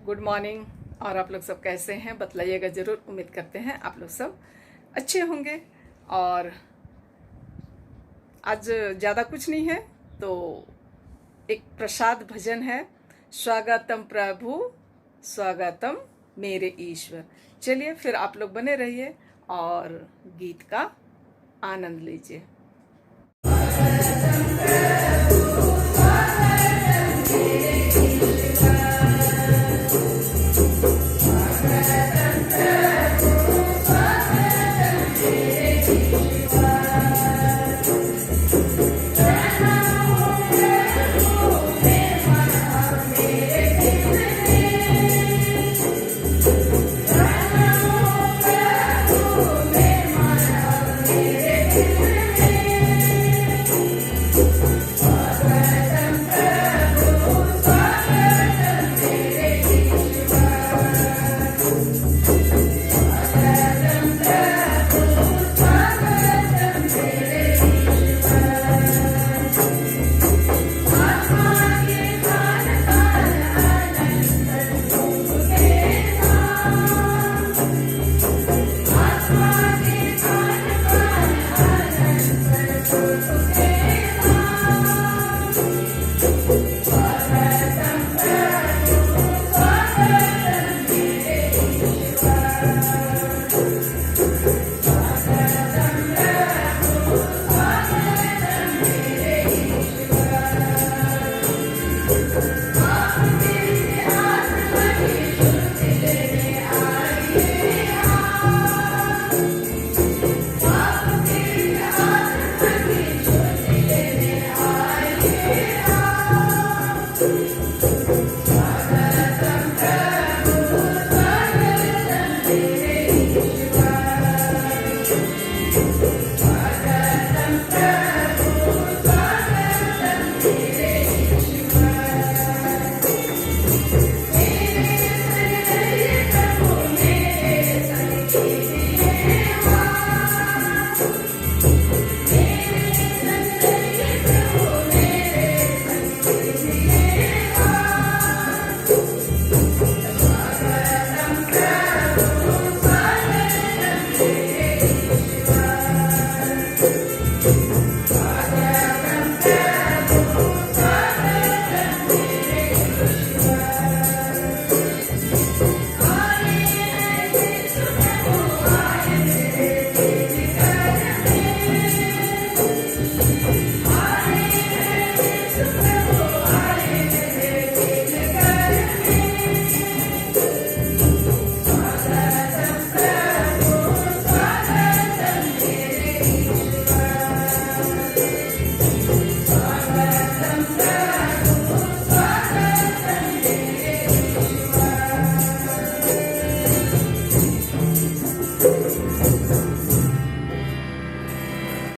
Good morning. और आप लोग सब कैसे हैं बतलाइएगा ज़रूर। उम्मीद करते हैं आप लोग सब अच्छे होंगे। और आज ज़्यादा कुछ नहीं है तो एक प्रसाद भजन है, स्वागतम प्रभु स्वागतम मेरे ईश्वर। चलिए फिर आप लोग बने रहिए और गीत का आनंद लीजिए।